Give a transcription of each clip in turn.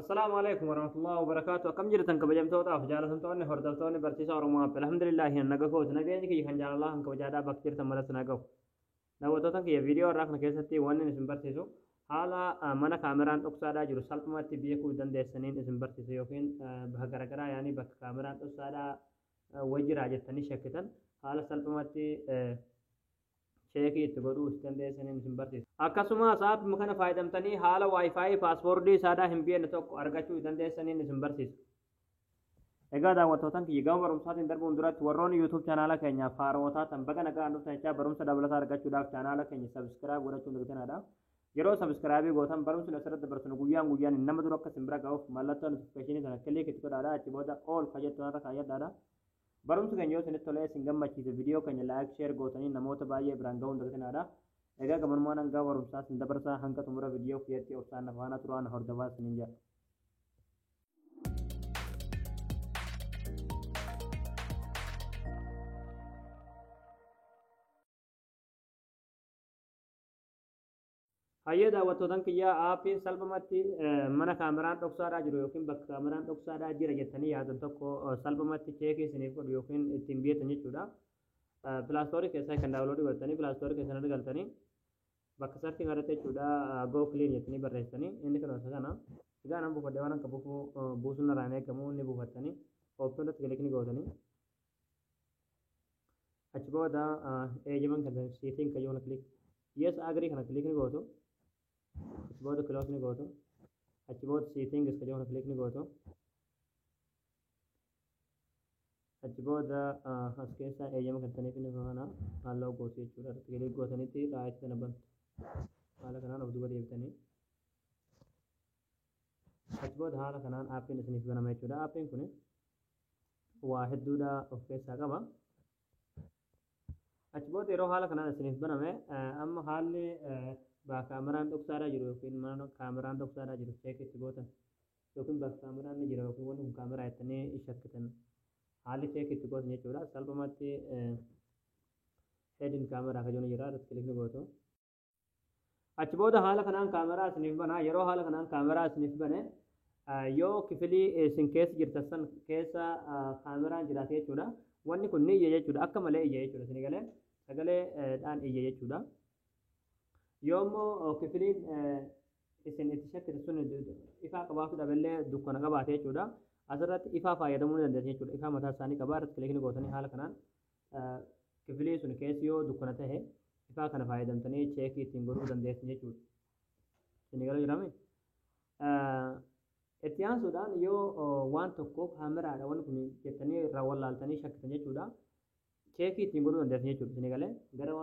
السلام عليكم ورحمة الله وبركاته. كم جرتن كبجمتوتا فجالتنتوني هردفتوني برتيسا ورما الحمد لله نغفوت نغيني كي خنجال الله ان كبجادا بكتير تمرت نغف نوتوتن كي فيديو راكنا كيستي ونن اسم برتيسو حالا منا كاميران اوكسادا جرو سلطمت بيكو دندسنين اسم برتيسو يوكين بهغرغرا يعني بك كاميران اوكسادا وجرا جتني شكتن حالا سلطمت sheekii itti godhuu dandeessaniin isin barsiisa. Akkasumas aappii kana fayyadamtanii haala waayifaayi paaspoortii isaadhaa hin beekne tokko argachuu dandeessaniin isin barsiisa. Egaa daawwattootaan kiyya gama barumsaatiin darbuun duratti warroonni YouTube chaanaala keenya faarootaa tan baga nagaan dhuftan jechaa barumsa dabalataa argachuudhaaf chaanaala keenya sabiskiraayib godhachuun dirqamadha. Yeroo sabiskiraayibii gootan barumsi asirratti dabarsinu guyyaan guyyaan nama dura akka isin bira ga'uuf mallattoo notifikashinii sana kilik itti godhaadha achi booda ool fayyadamtoota kaayyadhaadha. Barumsa keenya yoo isinitti tolee isin gammachiise viidiyoo keenya laayik sheer gootanii namoota baay'ee biraan ga'uun dirqamadha. Egaa gamanummaan hanga barumsaa isin dabarsaa hanga xumura viidiyoo kiyyaatti obsaan faana turaan hordofaa isiniin jedha. Hayya daawwattootaan kiyyaa aappiin salphumatti mana kaameraan dhoksaadhaa jiru yookiin bakka kaameraan dhoksaadhaa jira jettanii yaadan tokko salphumatti cheekii isiniif godhu yookiin ittiin beektan jechuudha. Pilaastoorii keessaa kan daawunloodii godhatanii pilaastoorii keessaa argatanii bakka sartii kadhate jechuudha goo kiliin jettanii barreessanii inni kan osoo kana egaa nan buufadhe waan akka buusuun irraan eegamu inni buufattanii ooppiin kilikni gootanii achi booda eeyyaman kan siitiin kayyoo kilik yes agrii kana kilikni gootu. Achi booda close ni gootu. Achi booda settings ka jawana click ni gootu. Achi booda as keessa eeyyama kan taniif ni kana halluu gootu jechuudha. Click gootanitti right kana bantu. Haala kanaan of duuba deebitanii. Achi booda haala kanaan aappiin isiniif banama jechuudha. Aappiin kun waa hedduudha of keessaa qaba. Achi booda yeroo haala kanaan isiniif baname amma haalli kaameraan dhoksaadhaa jiru yookiin mana kaameraan dhoksaadhaa jiru cheek itti gootan yookiin bakka kaameraan ni jira yookiin wanti kun kaameraa jettanii shakkitan haalli cheek itti gootan jechuudha. Salphumatti headin kaameraa kajoon jira irratti kilikni gootu. Achi booda haala kanaan kaameraa isiniif bana yeroo haala kanaan kaameraa isiniif bane yoo kifilii isin keessa jirtan san keessa kaameraan jiraate jechuudha. Wanni kun ni iyya jechuudha akka malee iyya jechuudha isin galee sagalee dhaan iyya jechuudha. Yoommoo kifiliin isin itti shakkitan sun ifaa qabaatu dhaballee dukkana qabaate jechuudha. Asirratti ifaa fayyadamuu dandeessu jechuudha. Ifaa mataa isaanii qabaa irratti kilikni gootanii haala kanaan kifilii sun keessi yoo dukkana tahe ifaa kana fayyadamtanii cheekii ittiin godhuu dandeessu jechuudha. Isin galuu jirame. Itti aansuudhaan yoo waan tokko kaameraadha wanti kun jettanii irraa wallaaltanii shakkitan jechuudha. Cheekii ittiin godhuu dandeessu jechuudha. Isin galee gara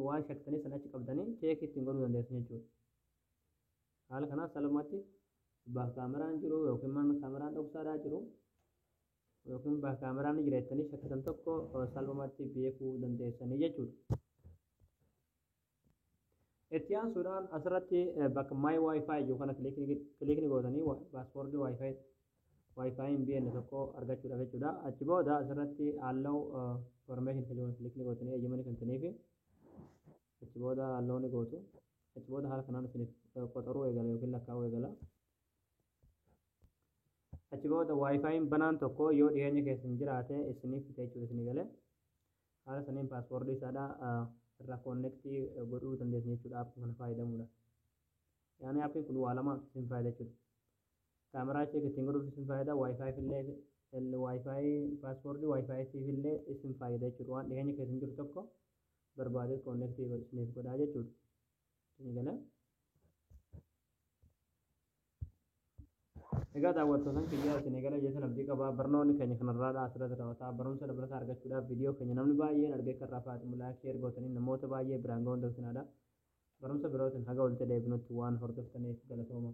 waan shakkitanii sana achi qabdanii cheekii ittiin godhuu dandeessu jechuudha. Haala kanaan salphumatti bakka kaameraan jiru yookiin mana kaameraan dhoksaadhaa jiru yookiin bakka kaameraan jira jettanii shakkitan tokko salphumatti beekuu dandeessanii jechuudha. Itti aansuudhaan asirratti bakka my wifi yookaan kilikni gootanii paaspoortii wifi hin beekne tokko argachuudhaaf jechuudha. Achi booda asirratti halluu information kajoon kilikni gootanii eeyyamanii kan taniif achi booda halluu ni gootu. Achi booda haala kanaan isiniif qoxaruu eegala yookiin lakkaa'uu eegala. Achi booda wifiin banaan tokko yoo dhiyeenya keessan jiraate isiniif fite jechuudha isin galee haala saniin paaspoortii isaadhaa irraa koonnektii godhuu dandeessu jechuudha aappii kana fayyadamuudha. Yaani aappiin kun waa lama isin fayyada jechuudha. Kaameraa cheek ittiin godhuuf isin fayyada wifi paaspoortii wifiitiif illee isin fayyada jechuudha. Waan dhiyeenya keessan jiru tokko barbaadee koonnektii isiniif godhaa jechuudha. Isin galee. Egaa daawwattootaan kiyyaa isin eegala jechuun abdii qabaa barnoonni keenya kanarraa asirratti raawwataa barumsa dabalataa argachuudhaaf viidiyoo keenya namni baay'een argee kan raafaati laayik sheer gootanii namoota baay'ee biraan ga'uun dabsinaadha. Barumsa birootiin haga walitti deebinutti waan hordoftaniif galatooma.